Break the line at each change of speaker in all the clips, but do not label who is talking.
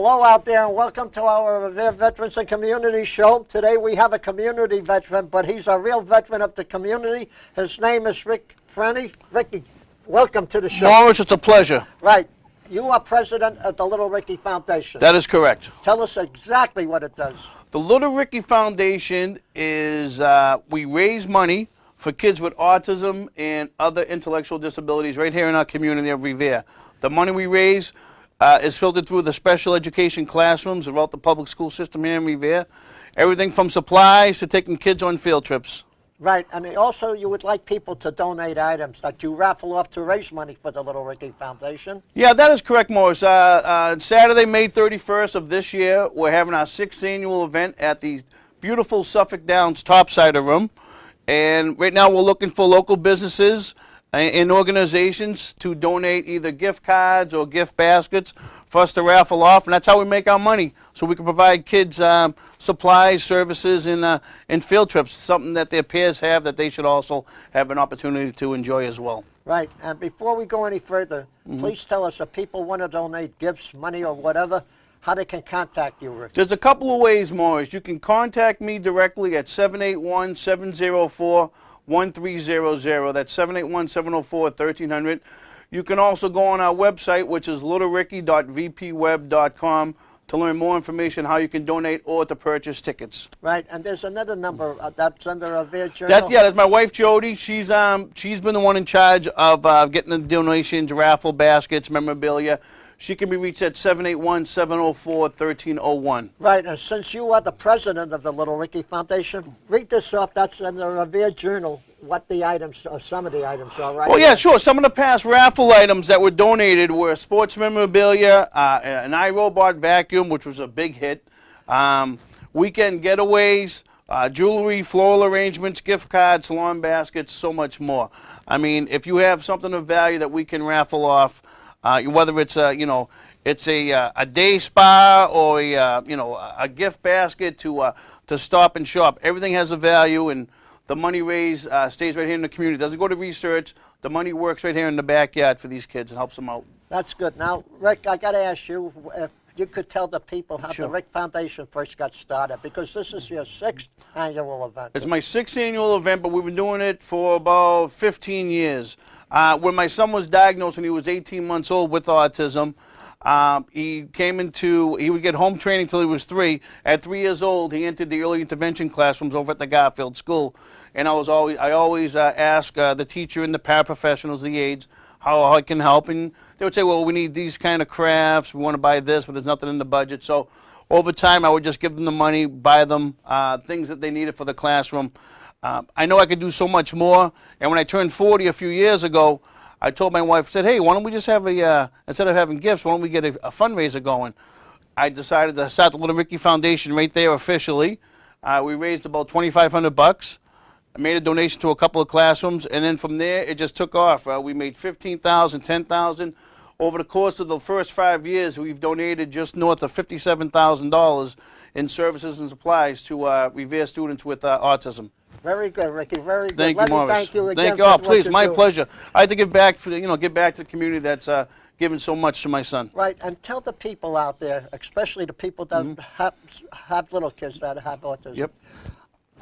Hello out there and welcome to our Revere Veterans and Community Show. Today we have a community veteran, but he's a real veteran of the community. His name is Freni. Ricky, welcome to the show.
Morris, it's a pleasure.
Right. You are president of the Little Ricky Foundation.
That is correct.
Tell us exactly what it does.
The Little Ricky Foundation is, we raise money for kids with autism and other intellectual disabilities right here in our community of Revere. The money we raise is filtered through the special education classrooms throughout the public school system here in Revere. Everything from supplies to taking kids on field trips.
Right, and also you would like people to donate items that you raffle off to raise money for the Little Ricky Foundation.
Yeah, that is correct, Morris. Saturday, May 31st of this year, we're having our 6th annual event at the beautiful Suffolk Downs Topsider Room. And right now we're looking for local businesses and organizations to donate either gift cards or gift baskets for us to raffle off, and that's how we make our money, so we can provide kids supplies, services, and field trips, something that their peers have that they should also have an opportunity to enjoy as well.
Right, and before we go any further, please tell us if people want to donate gifts, money, or whatever, how they can contact you, Rick.
There's a couple of ways, Morris. You can contact me directly at 781-704-1300. That's 781-704-1300. You can also go on our website, which is littlericky.vpweb.com, to learn more information how you can donate or to purchase tickets.
Right, and there's another number that's under Revere Journal.
That's my wife Jody. She's been the one in charge of getting the donations, raffle baskets, memorabilia. She can be reached at 781-704-1301.
Right, and since you are the president of the Little Ricky Foundation, read this off. That's in the Revere Journal, what the items, or some of the items are, right?
Oh, yeah, sure. Some of the past raffle items that were donated were sports memorabilia, an iRobot vacuum, which was a big hit, weekend getaways, jewelry, floral arrangements, gift cards, lawn baskets, so much more. I mean, if you have something of value that we can raffle off, whether it's it's a day spa or a gift basket to Stop and Shop, everything has a value, and the money raised stays right here in the community. It doesn't go to research. The money works right here in the backyard for these kids and helps them out.
That's good. Now, Rick, I got to ask you if you could tell the people how
Sure.
the Rick Foundation first got started, because this is your 6th annual event.
It's my 6th annual event, but we've been doing it for about 15 years. When my son was diagnosed when he was 18 months old with autism, he would get home training till he was 3. At 3 years old, he entered the early intervention classrooms over at the Garfield School. And I always ask the teacher and the paraprofessionals, the aides, how I can help. And they would say, well, we need these kind of crafts. We want to buy this, but there's nothing in the budget. So over time, I would just give them the money, buy them things that they needed for the classroom. I know I could do so much more, and when I turned 40 a few years ago, I told my wife, I said, hey, why don't we just have instead of having gifts, why don't we get a fundraiser going? I decided to start the Little Ricky Foundation right there officially. We raised about $2,500. I made a donation to a couple of classrooms, and then from there, it just took off. We made $15,000, $10,000. Over the course of the first 5 years, we've donated just north of $57,000 in services and supplies to Revere students with autism.
Very good, Ricky. Very good.
Thank
Let
you,
me
Morris.
thank you again.
Thank you.
For
Oh, please,
what
my
you're
pleasure. I had to give back give back to the community that's given so much to my son.
Right, and tell the people out there, especially the people that have little kids that have autism.
Yep.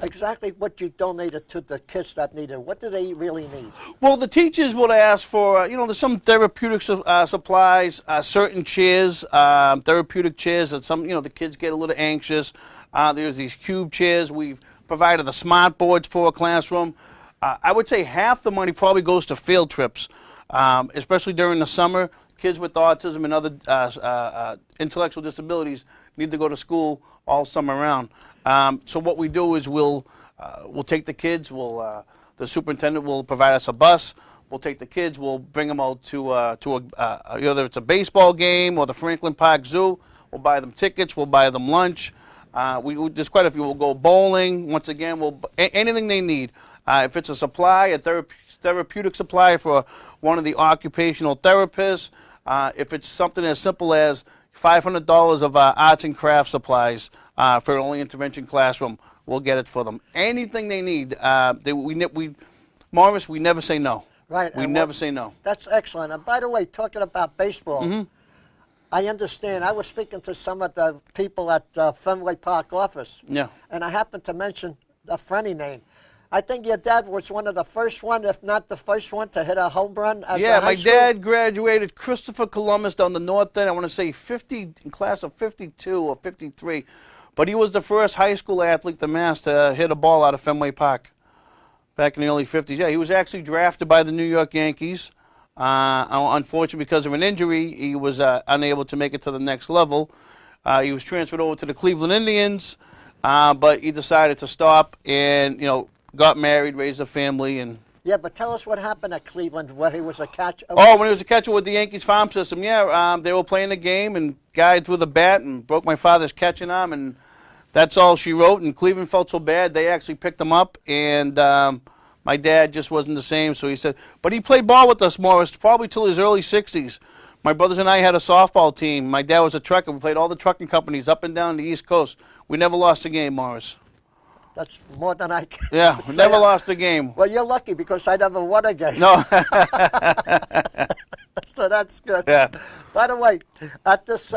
Exactly what you donated to the kids that need it. What do they really need?
Well, the teachers would ask for, there's some therapeutic supplies, certain chairs, therapeutic chairs that the kids get a little anxious. There's these cube chairs. We've provided the smart boards for a classroom. I would say half the money probably goes to field trips, especially during the summer. Kids with autism and other intellectual disabilities need to go to school all summer round. So what we do is we'll take the kids. The superintendent will provide us a bus. We'll take the kids. We'll bring them out to whether it's a baseball game or the Franklin Park Zoo. We'll buy them tickets. We'll buy them lunch. There's quite a few. We'll go bowling. Once again, anything they need. If it's a supply, a therapeutic supply for one of the occupational therapists. If it's something as simple as $500 of arts and crafts supplies for an early intervention classroom, we'll get it for them. Anything they need. Morris, we never say no.
Right.
We never say no.
That's excellent. And by the way, talking about baseball, I understand. I was speaking to some of the people at the Fenway Park office.
Yeah.
And I happened to mention the Freni name. I think your dad was one of the first one, if not the first one, to hit a home run as
Yeah,
a high
my
school.
dad graduated Christopher Columbus down the north end. I want to say 50, in class of 52 or 53. But he was the first high school athlete, the Mass, to hit a ball out of Fenway Park back in the early 50s. Yeah, he was actually drafted by the New York Yankees. Unfortunately, because of an injury, he was unable to make it to the next level. He was transferred over to the Cleveland Indians, but he decided to stop and, got married, raised a family, and...
Yeah, but tell us what happened at Cleveland where he was a catcher.
Oh, when he was a catcher with the Yankees farm system, yeah, they were playing the game, and guy threw the bat and broke my father's catching arm, and that's all she wrote. And Cleveland felt so bad, they actually picked him up, and my dad just wasn't the same, so he said, but he played ball with us, Morris, probably till his early 60s. My brothers and I had a softball team. My dad was a trucker. We played all the trucking companies up and down the East Coast. We never lost a game, Morris.
That's more than I can
Yeah,
say.
never lost a game.
Well, you're lucky because I never won a game.
No.
So that's good.
Yeah.
By the way, at this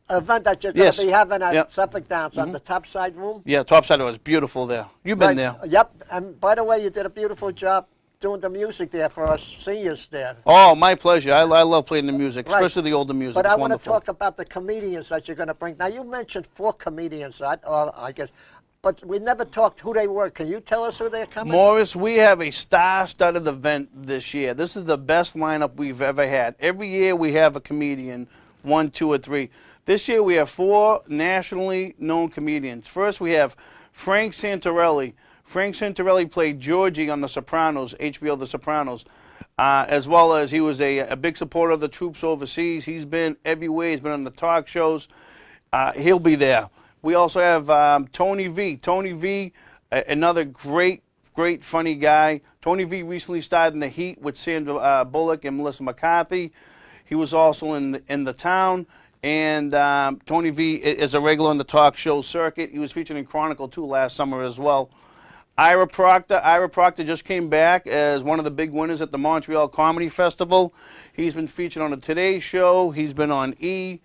event that you're going to be having at Suffolk Downs on the topside room.
Yeah, topside was beautiful there. You've been there.
Yep. And by the way, you did a beautiful job doing the music there for us seniors there.
Oh, my pleasure. I love playing the music, especially the older music.
But
it's
I want to
wonderful.
talk about the comedians that you're going to bring. Now, you mentioned 4 comedians, I guess, but we never talked who they were. Can you tell us who they're coming?
Morris, we have a star-studded event this year. This is the best lineup we've ever had. Every year we have a comedian, 1, 2, or 3. This year we have 4 nationally known comedians. First we have Frank Santarelli. Frank Santarelli played Georgie on The Sopranos, HBO The Sopranos, as well as he was a big supporter of the troops overseas. He's been everywhere. He's been on the talk shows. He'll be there. We also have Tony V. Tony V, another great, funny guy. Tony V recently starred in The Heat with Sandra Bullock and Melissa McCarthy. He was also in the Town. And Tony V is a regular on the talk show circuit. He was featured in Chronicle 2 last summer as well. Ira Proctor just came back as one of the big winners at the Montreal Comedy Festival. He's been featured on the Today Show. He's been on E!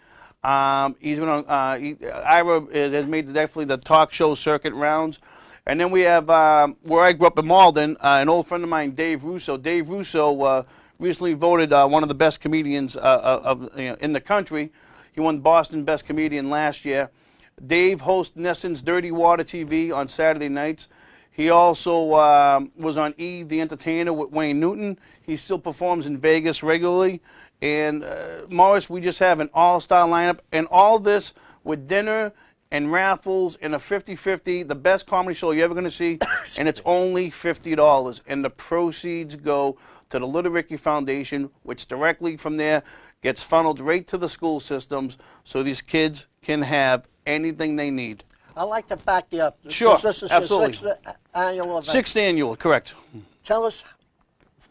He's been on, Ira has made definitely the talk show circuit rounds. And then we have, where I grew up in Malden, an old friend of mine, Dave Russo. Dave Russo recently voted one of the best comedians in the country. He won Boston Best Comedian last year. Dave hosts Nesson's Dirty Water TV on Saturday nights. He also was on E! The Entertainer with Wayne Newton. He still performs in Vegas regularly. And Morris, we just have an all-star lineup, and all this with dinner and raffles and a 50-50, the best comedy show you're ever going to see, and it's only $50. And the proceeds go to the Little Ricky Foundation, which directly from there gets funneled right to the school systems so these kids can have anything they need.
I'd like to back you up.
Sure,
This is
absolutely.
the 6th annual event.
6th annual, correct.
Tell us,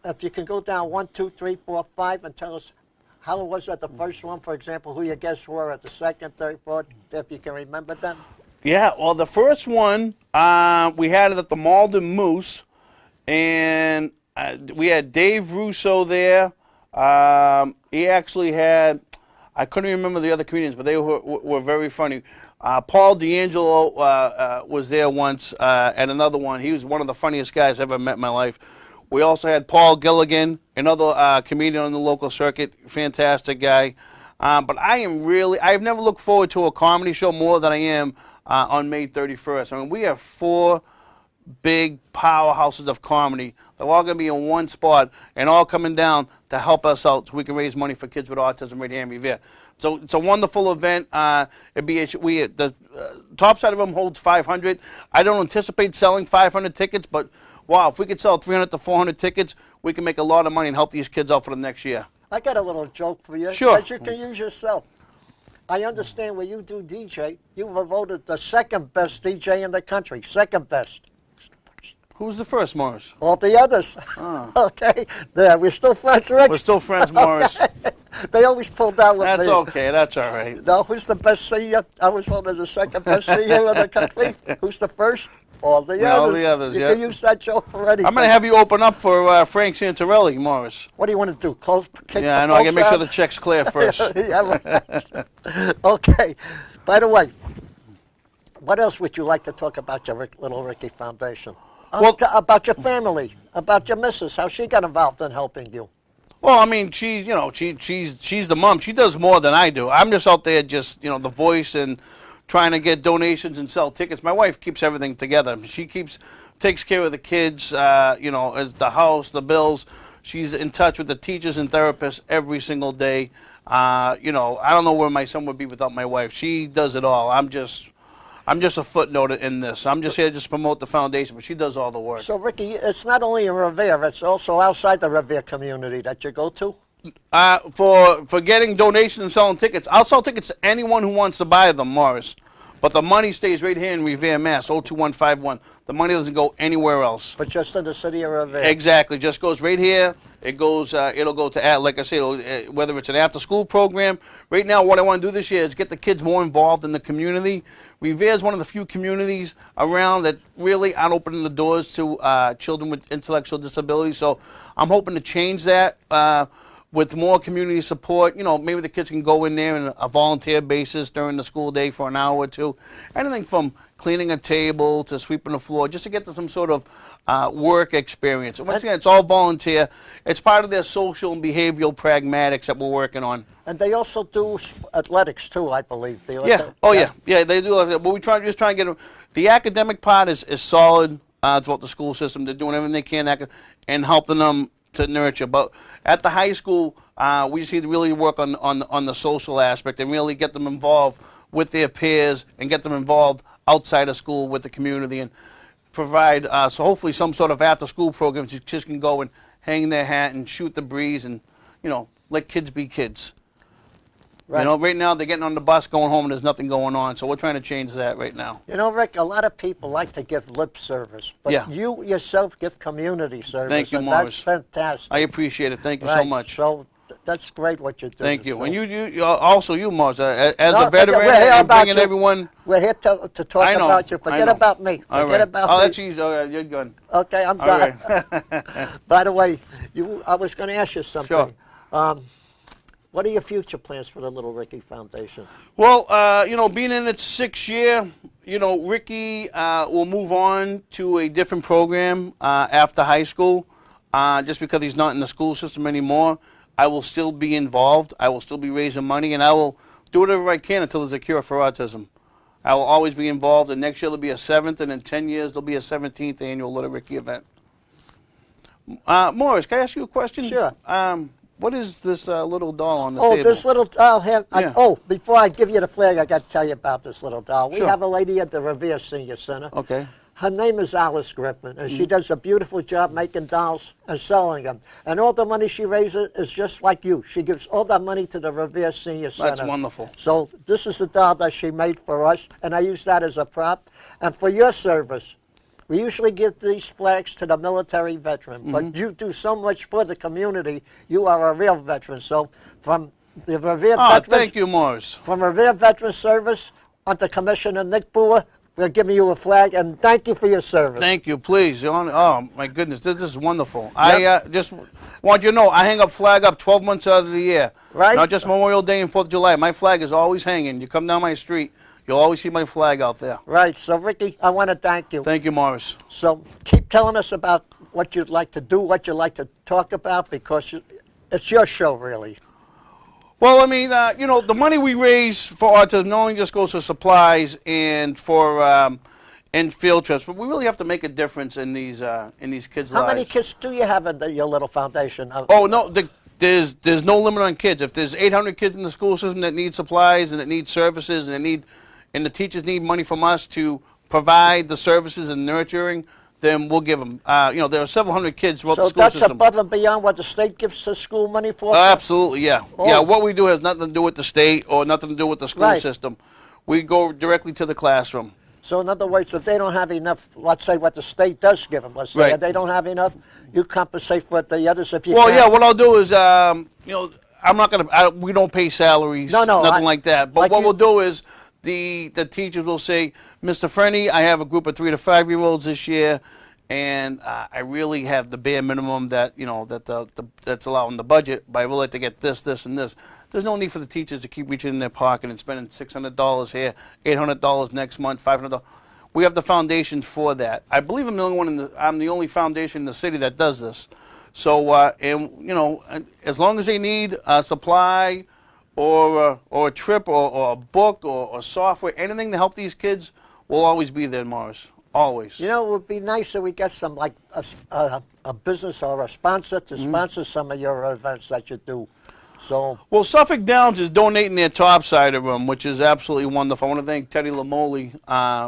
if you can go down 1, 2, 3, 4, 5, and tell us how it was at the first one, for example, who your guests were at the second, third, fourth, if you can remember them.
Yeah, well, the first one, we had it at the Malden Moose, and we had Dave Russo there. He actually had, I couldn't remember the other comedians, but they were very funny. Paul D'Angelo was there once, and another one. He was one of the funniest guys I've ever met in my life. We also had Paul Gilligan, another comedian on the local circuit, fantastic guy. But I've never looked forward to a comedy show more than I am on May 31st. I mean, we have 4 big powerhouses of comedy. They're all going to be in one spot and all coming down to help us out so we can raise money for kids with autism right here in Revere. So it's a wonderful event. The top side of them holds 500. I don't anticipate selling 500 tickets, but wow, if we could sell 300 to 400 tickets, we can make a lot of money and help these kids out for the next year.
I got a little joke for you.
Sure.
That you can use yourself. I understand when you do DJ, you were voted the 2nd best DJ in the country. 2nd best.
Who's the first, Morris?
All the others.
Oh.
Okay. There, we're still friends, Rick.
We're still friends, Morris.
Okay. They always pull down with me.
That's okay. That's all right.
No, who's the best senior? I was voted the 2nd best senior in the country. Who's the first? All the
Yeah, all
others.
the others,
You
yeah.
can use that joke for anything.
I'm going to have you open up for Frank Santarelli, Morris.
What do you want to do? Kick
Yeah,
the
I know. I got to
folks
make sure
out?
the check's clear first.
Yeah, right. Okay. By the way, what else would you like to talk about your Little Ricky Foundation?
Well-
About your family, about your missus, how she got involved in helping you.
Well, I mean, she's the mom. She does more than I do. I'm just out there, just the voice and trying to get donations and sell tickets. My wife keeps everything together. She takes care of the kids, as the house, the bills. She's in touch with the teachers and therapists every single day. I don't know where my son would be without my wife. She does it all. I'm just a footnote in this. I'm just here to just promote the foundation, but she does all the work.
So, Ricky, it's not only in Revere, it's also outside the Revere community that you go to?
For getting donations and selling tickets, I'll sell tickets to anyone who wants to buy them, Morris. But the money stays right here in Revere, Mass. 02151. The money doesn't go anywhere else.
But just in the city of Revere?
Exactly. Just goes right here. It goes. It'll go to, like I say, whether it's an after-school program. Right now, what I want to do this year is get the kids more involved in the community. Revere is one of the few communities around that really aren't opening the doors to children with intellectual disabilities. So I'm hoping to change that. With more community support, maybe the kids can go in there on a volunteer basis during the school day for an hour or two. Anything from cleaning a table to sweeping the floor, just to get them some sort of work experience. And once again, it's all volunteer. It's part of their social and behavioral pragmatics that we're working on.
And they also do athletics, too, I believe.
Yeah. Oh, yeah. Yeah, they do. But we just try and get them. The academic part is solid throughout the school system. They're doing everything they can and helping them to nurture. But at the high school, we just need to really work on the social aspect and really get them involved with their peers and get them involved outside of school with the community and provide, so hopefully some sort of after-school program just can go and hang their hat and shoot the breeze and, let kids be kids. Right. Right now they're getting on the bus going home and there's nothing going on, so we're trying to change that right now.
Rick, a lot of people like to give lip service, but
yeah.
You yourself give community service.
Thank you,
and
Morris.
That's fantastic.
I appreciate it. Thank you so much.
So that's great what you do.
Thank you.
So.
And you also, Morris, as a veteran and bringing everyone.
We're here to talk about you. Forget about me. Forget about me.
Oh, that's easy. Oh, you're good.
Okay, I'm done. Right. By the way, I was going to ask you something.
Sure.
What are your future plans for the Little Ricky Foundation?
Well, being in its 6th year, Ricky will move on to a different program after high school, just because he's not in the school system anymore. I will still be involved. I will still be raising money, and I will do whatever I can until there's a cure for autism. I will always be involved, and next year there'll be a 7th, and in 10 years there'll be a 17th annual Little Ricky event. Morris, can I ask you a question?
Sure.
What is this little doll on the table?
Oh, this little doll here.
Yeah.
Before I give you the flag, I got to tell you about this little doll. We
Sure.
have a lady at the Revere Senior Center.
Okay.
Her name is Alice Griffin, and she does a beautiful job making dolls and selling them. And all the money she raises is just like you. She gives all that money to the Revere Senior Center.
That's wonderful.
So this is the doll that she made for us, and I use that as a prop. And for your service, we usually give these flags to the military veteran, but you do so much for the community. You are a real veteran. So from the Revere Veterans,
thank you, Morris.
From Revere Veterans Service, under Commissioner Nick Boer, we're giving you a flag, and thank you for your service.
Thank you, please. Oh, my goodness, this is wonderful. Yep. I just want you to know, I hang up flag up 12 months out of the year.
Right.
Not just Memorial Day and 4th of July. My flag is always hanging. You come down my street, you'll always see my flag out there.
Right. So, Ricky, I want to thank you.
Thank you, Morris.
So keep telling us about what you'd like to do, what you'd like to talk about, because it's your show, really.
Well, I mean, the money we raise for autism not only just goes for supplies and for and field trips, but we really have to make a difference in these kids' lives.
How many kids do you have in your little foundation?
Oh, no, there's no limit on kids. If there's 800 kids in the school system that need supplies and that need services and the teachers need money from us to provide the services and nurturing, then we'll give them. There are several hundred kids throughout the school system.
So that's above and beyond what the state gives the school money for?
Absolutely, yeah.
Oh.
Yeah, what we do has nothing to do with the state or nothing to do with the school system. We go directly to the classroom.
So in other words, if they don't have enough, let's say what the state does give them, let's say, if they don't have enough, you compensate for the others if you can.
Well, yeah, what I'll do is, I'm not going to, we don't pay salaries, nothing like that. But what we'll do is, the teachers will say, Mr. Freni, I have a group of 3 to 5 year olds this year, and I really have the bare minimum that that's allowed in the budget. But I really like to get this, this, and this. There's no need for the teachers to keep reaching in their pocket and spending $600 here, $800 next month, $500. We have the foundations for that. I believe I'm the only one I'm the only foundation in the city that does this. So, and as long as they need a supply or a trip or a book or software, anything to help these kids, we'll always be there, Morris. Always.
You know, it would be nice if we get some, like, a business or a sponsor to sponsor some of your events that you do. So,
well, Suffolk Downs is donating their topsider room, which is absolutely wonderful. I want to thank Teddy Lamoli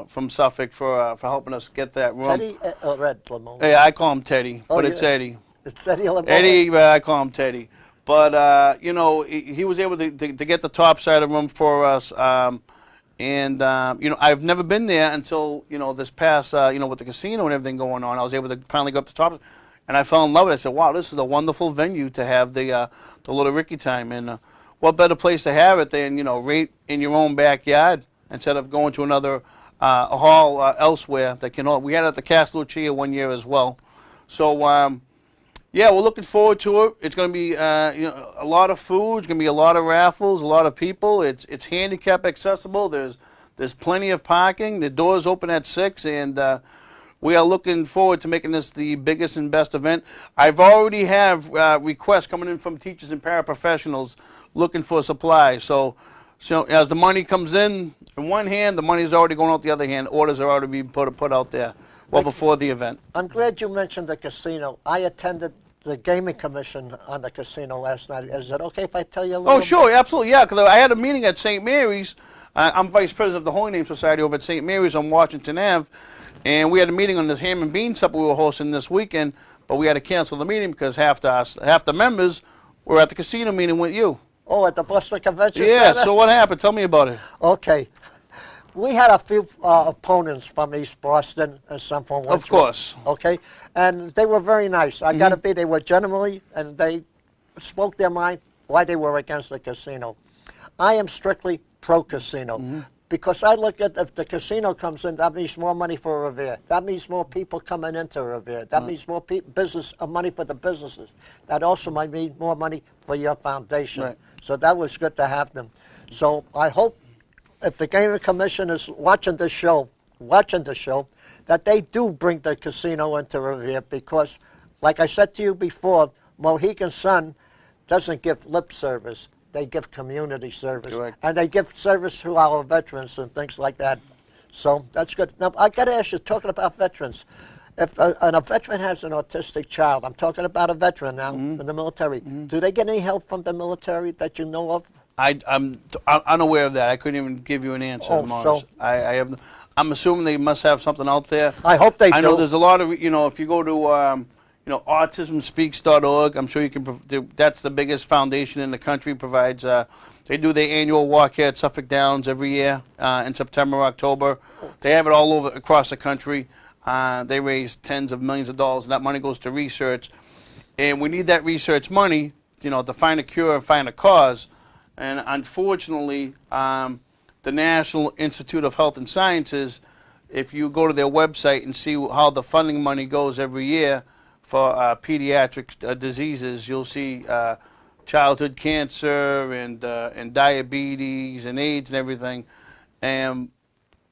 from Suffolk for helping us get that room.
Teddy Red Lamoli.
Yeah, I call him Teddy, but
yeah.
it's Eddie.
It's Teddy Lamoli.
Eddie, I call him Teddy. But, he was able to get the topsider room for us. I've never been there until, this past, with the casino and everything going on. I was able to finally go up the top, and I fell in love with it. I said, wow, this is a wonderful venue to have the Little Ricky time. And what better place to have it than, right in your own backyard instead of going to another hall elsewhere that can. We had it at the Castle Lucia one year as well. So, yeah, we're looking forward to it. It's going to be a lot of food. It's going to be a lot of raffles, a lot of people. It's handicap accessible. There's plenty of parking. The doors open at 6, and we are looking forward to making this the biggest and best event. I've already have requests coming in from teachers and paraprofessionals looking for supplies. So as the money comes in one hand, the money is already going out the other hand. Orders are already being put out there. Well, before the event.
I'm glad you mentioned the casino. I attended the gaming commission on the casino last night. Is it okay if I tell you a little?
Oh, sure, absolutely, yeah. Because I had a meeting at St. Mary's. I'm vice president of the Holy Name Society over at St. Mary's on Washington Ave, and we had a meeting on this ham and bean supper we were hosting this weekend. But we had to cancel the meeting because half the members were at the casino meeting with you.
Oh, at the Boston Convention Center?
Yeah. So what happened? Tell me about it.
Okay. We had a few opponents from East Boston and some from Wentworth.
Of course.
Okay, and they were very nice. I got to be, they were genuinely, and they spoke their mind why they were against the casino. I am strictly pro-casino because I look at if the casino comes in, that means more money for Revere. That means more people coming into Revere. That means more money for the businesses. That also might mean more money for your foundation.
Right.
So that was good to have them. So I hope if the Gaming Commission is watching the show, that they do bring the casino into Revere because, like I said to you before, Mohegan Sun doesn't give lip service. They give community service.
Correct.
And they give service to our veterans and things like that. So that's good. Now, I got to ask you, talking about veterans, if a veteran has an autistic child, I'm talking about a veteran now in the military, do they get any help from the military that you know of?
I'm unaware of that. I couldn't even give you an answer,
Oh,
Morris.
so-
I'm assuming they must have something out there.
I hope they do.
I know there's a lot of, if you go to, autismspeaks.org, I'm sure you can, that's the biggest foundation in the country, provides, they do their annual walk here at Suffolk Downs every year in September, October. They have it all over across the country. They raise tens of millions of dollars, and that money goes to research. And we need that research money, to find a cure and find a cause. And unfortunately, the National Institute of Health and Sciences, if you go to their website and see how the funding money goes every year for pediatric diseases, you'll see childhood cancer and diabetes and AIDS and everything. And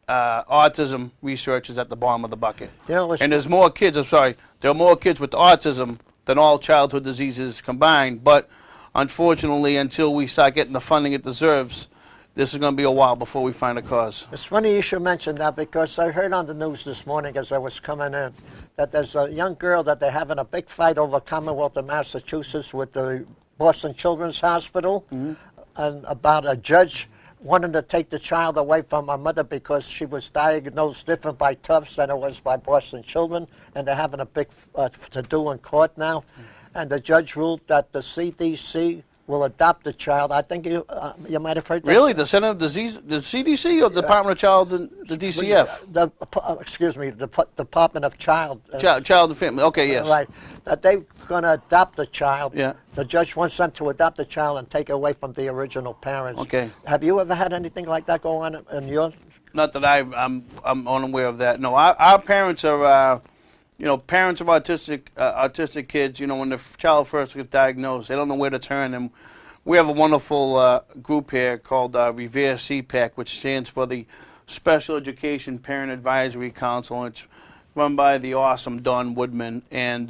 autism research is at the bottom of the bucket. And there's more kids, there are more kids with autism than all childhood diseases combined. But unfortunately, until we start getting the funding it deserves, this is going to be a while before we find a cause.
It's funny you should mention that because I heard on the news this morning as I was coming in that there's a young girl that they're having a big fight over Commonwealth of Massachusetts with the Boston Children's Hospital and about a judge wanting to take the child away from her mother because she was diagnosed different by Tufts than it was by Boston Children, and they're having a big to-do in court now. And the judge ruled that the CDC will adopt a child. I think you might have heard that.
Really? The Center of Disease, the CDC or the Department of Child and the DCF?
Excuse me, the Department of Child.
Child and Family. Okay, yes.
Right. That they're going to adopt a child.
Yeah.
The judge wants them to adopt a child and take away from the original parents.
Okay.
Have you ever had anything like that go on in your?
Not that I'm unaware of that. No, our parents are. Parents of autistic kids, when the child first gets diagnosed, they don't know where to turn. And we have a wonderful group here called Revere CPAC, which stands for the Special Education Parent Advisory Council. And it's run by the awesome Dawn Woodman, and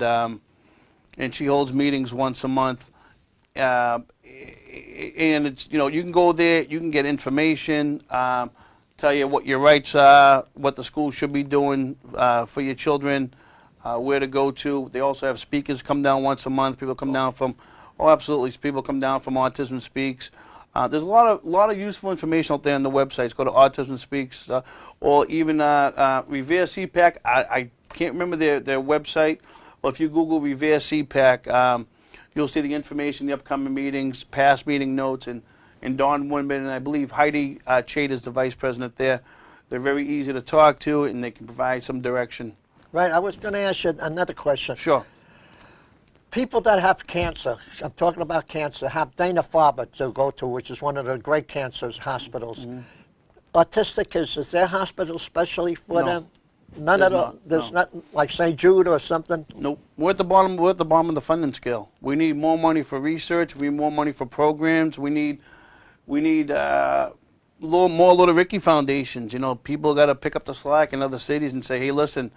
she holds meetings once a month. And it's you can go there, you can get information, tell you what your rights are, what the school should be doing for your children. Where to go to. They also have speakers come down once a month. People come down from, absolutely, people come down from Autism Speaks. There's a lot of useful information out there on the websites. Go to Autism Speaks or even Revere CPAC. I can't remember their website. Well, if you Google Revere CPAC, you'll see the information, the upcoming meetings, past meeting notes, and Dawn Woodman, and I believe Heidi Chait is the vice president there. They're very easy to talk to, and they can provide some direction.
Right, I was going to ask you another question.
Sure.
People that have cancer, I'm talking about cancer, have Dana-Farber to go to, which is one of the great cancer hospitals. Mm-hmm. Autistic kids, is there hospitals specially for them? None at all. There's not like St. Jude or something.
Nope. We're at the bottom. We're at the bottom of the funding scale. We need more money for research. We need more money for programs. We need more Little Ricky foundations. People got to pick up the slack in other cities and say, hey, listen.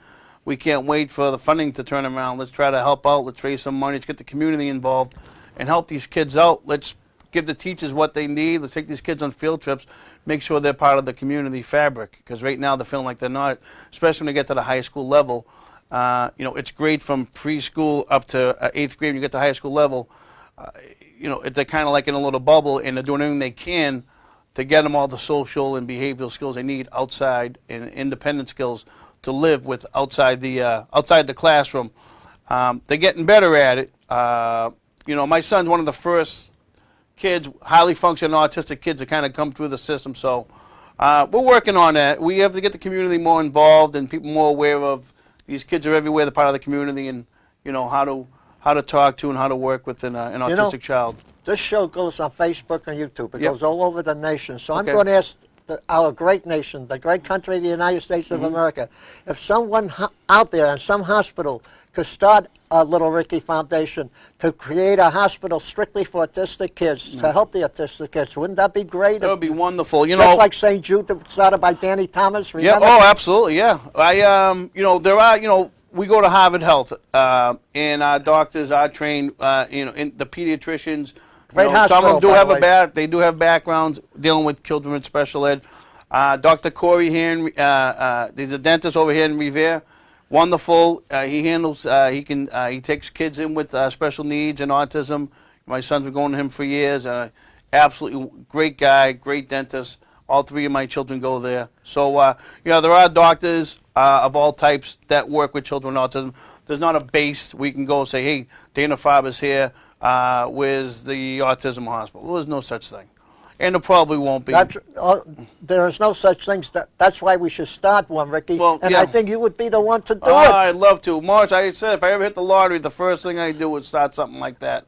We can't wait for the funding to turn around. Let's try to help out. Let's raise some money. Let's get the community involved and help these kids out. Let's give the teachers what they need. Let's take these kids on field trips, make sure they're part of the community fabric. Because right now they're feeling like they're not, especially when they get to the high school level. It's great from preschool up to 8th grade. When you get to high school level, they're kind of like in a little bubble, and they're doing everything they can to get them all the social and behavioral skills they need outside and independent skills to live with outside the classroom. They're getting better at it. My son's one of the first kids, highly functioning autistic kids, that kind of come through the system. So we're working on that. We have to get the community more involved and people more aware of these kids are everywhere. They're part of the community, and how to talk to and how to work with an autistic child.
This show goes on Facebook and YouTube. It goes all over the nation. So I'm going to ask our great nation, the great country, the United States of America, if someone out there in some hospital could start a Little Ricky Foundation to create a hospital strictly for autistic kids, to help the autistic kids, wouldn't that be great?
That would be wonderful.
Just like St. Jude, started by Danny Thomas. Remember?
Yeah. Oh, absolutely. Yeah. There are. We go to Harvard Health, and our doctors are trained. In the pediatricians.
Great hospital,
some of them they do have backgrounds dealing with children with special ed. Dr. Corey here, there's a dentist over here in Revere. Wonderful. He handles. He takes kids in with special needs and autism. My son's been going to him for years. Absolutely great guy, great dentist. All three of my children go there. So there are doctors of all types that work with children with autism. There's not a base we can go and say, hey, Dana-Farber's here. Where's the autism hospital? Well, there's no such thing. And there probably won't be.
There is no such thing. That's why we should start one, Ricky.
Well,
and I think you would be the one to do it.
I'd love to. March, I said, if I ever hit the lottery, the first thing I'd do would start something like that.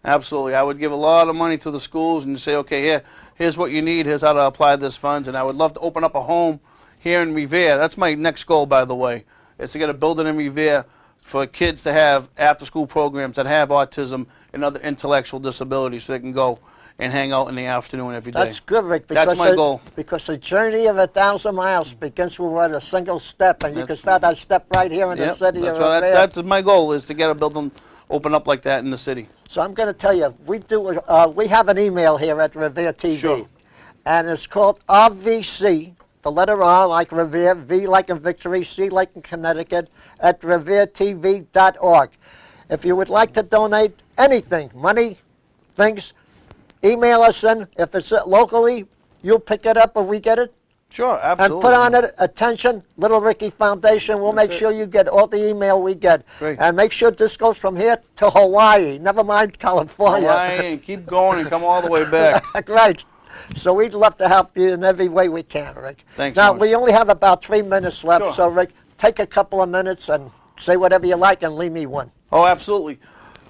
Absolutely. I would give a lot of money to the schools and say, okay, here's what you need. Here's how to apply this funds. And I would love to open up a home here in Revere. That's my next goal, by the way, is to get a building in Revere for kids to have after-school programs that have autism and other intellectual disabilities, so they can go and hang out in the afternoon every day.
That's good, Rick.
That's my goal.
Because the journey of 1,000 miles begins with a single step, and you can start that step right here in the city of Revere.
That's my goal, is to get a building open up like that in the city.
So I'm going to tell you, we have an email here at Revere TV,
sure.
And it's called RVC. The letter R like Revere, V like in Victory, C like in Connecticut, at reveretv.org. If you would like to donate anything, money, things, email us in. If it's locally, you'll pick it up or we get it
Sure,
And
absolutely.
put on it, attention, Little Ricky Foundation. We'll make sure you get all the email we get.
Great.
And make sure this goes from here to Hawaii. Never mind California.
Hawaii, and keep going and come all the way back.
Right. So we'd love to help you in every way we can, Rick.
Thanks,
Now,
Morris.
we only have about 3 minutes left,
Sure.
so Rick, take a couple of minutes and say whatever you like and leave me one.
Oh, absolutely.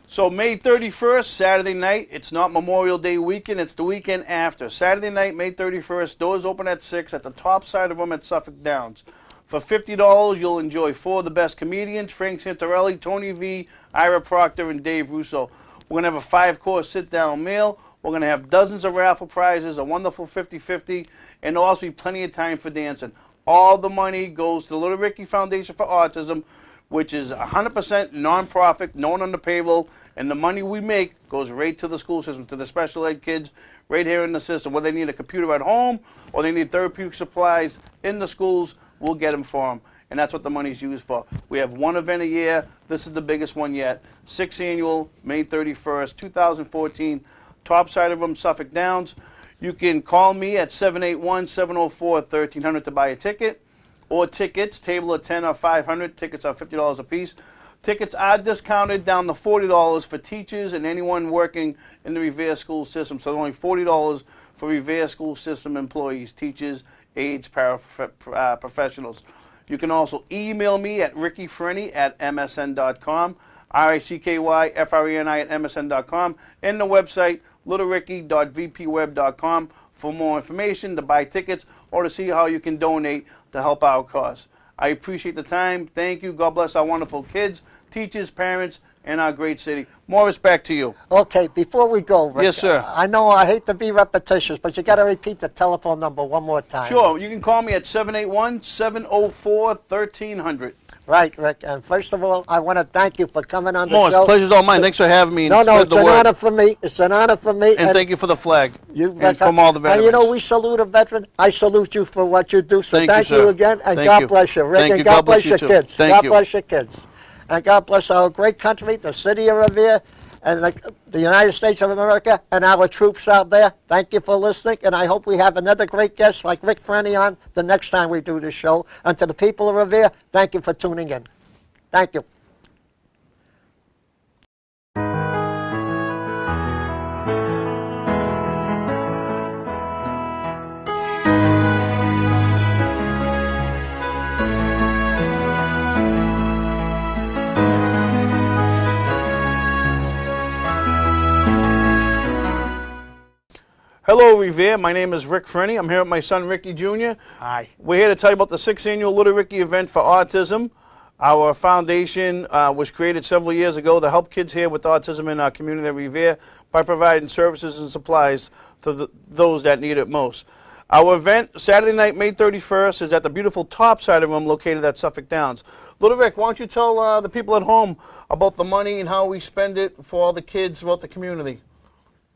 So May 31st, Saturday night. It's not Memorial Day weekend. It's the weekend after. Saturday night, May 31st. Doors open at 6 at the top side of them at Suffolk Downs. For $50, you'll enjoy 4 of the best comedians: Frank Santarelli, Tony V, Ira Proctor, and Dave Russo. We're going to have a 5-course sit-down meal. We're going to have dozens of raffle prizes, a wonderful 50-50, and there'll also be plenty of time for dancing. All the money goes to the Little Ricky Foundation for Autism, which is 100% nonprofit, no one on the payroll, and the money we make goes right to the school system, to the special ed kids right here in the system. Whether they need a computer at home or they need therapeutic supplies in the schools, we'll get them for them. And that's what the money's used for. We have one event a year. This is the biggest one yet. 6th annual, May 31st, 2014. Top side of them, Suffolk Downs. You can call me at 781-704-1300 to buy a ticket. Or tickets, table of 10 or 500. Tickets are $50 a piece. Tickets are discounted down to $40 for teachers and anyone working in the Revere school system. So only $40 for Revere school system employees, teachers, aides, paraprofessionals. You can also email me at rickyfreni@msn.com, RICKYFRENI@msn.com, and the website littlericky.vpweb.com for more information, to buy tickets, or to see how you can donate to help our cause. I appreciate the time. Thank you. God bless our wonderful kids, teachers, parents, and our great city. Morris, back to you.
Okay, before we go, Rick,
Yes, sir.
I know I hate to be repetitious, but you got to repeat the telephone number one more time.
Sure. You can call me at 781-704-1300.
Right, Rick. And first of all, I want to thank you for coming on the
Morris,
show.
pleasure's all mine. Thanks for having me and
No,
spread
it's
the
an
word.
honor for me. It's an honor for me.
And thank you for the flag.
You
and from all the veterans.
And you know, we salute a veteran. I salute you for what you do. So
Thank you,
you
sir.
again, and
Thank
God
you.
bless you, Rick.
Thank
and
you.
God bless
you
your
too.
kids.
Thank
God
you.
bless your kids. And God bless our great country, the city of Revere, and the United States of America, and our troops out there. Thank you for listening, and I hope we have another great guest like Rick Freni on the next time we do this show. And to the people of Revere, thank you for tuning in. Thank you.
Hello, Revere. My name is Rick Freni. I'm here with my son, Ricky Jr.
Hi.
We're here to tell you about the 6th annual Little Ricky event for autism. Our foundation was created several years ago to help kids here with autism in our community of Revere by providing services and supplies to those that need it most. Our event, Saturday night, May 31st, is at the beautiful top side of room located at Suffolk Downs. Little Rick, why don't you tell the people at home about the money and how we spend it for all the kids throughout the community?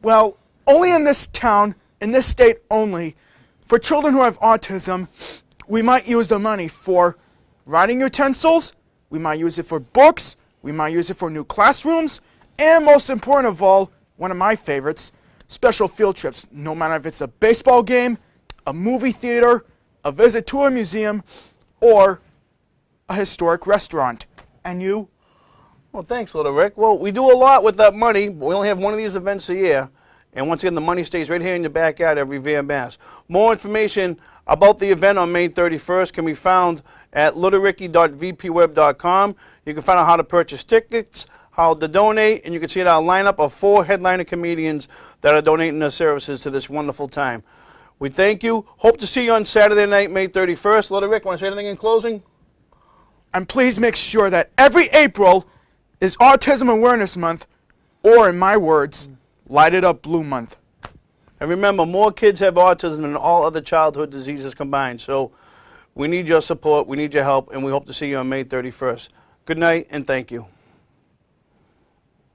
Well, only in this town, in this state only, for children who have autism, we might use the money for writing utensils, we might use it for books, we might use it for new classrooms, and most important of all, one of my favorites, special field trips, no matter if it's a baseball game, a movie theater, a visit to a museum, or a historic restaurant. And you?
Well, thanks, Little Rick. Well, we do a lot with that money, but we only have one of these events a year. And once again, the money stays right here in your backyard at Revere, Mass. More information about the event on May 31st can be found at littlericky.vpweb.com. You can find out how to purchase tickets, how to donate, and you can see our lineup of 4 headliner comedians that are donating their services to this wonderful time. We thank you. Hope to see you on Saturday night, May 31st. Little Rick, want to say anything in closing?
And please make sure that every April is Autism Awareness Month, or in my words, Light It Up Blue Month.
And remember, more kids have autism than all other childhood diseases combined. So we need your support, we need your help, and we hope to see you on May 31st. Good night, and thank you.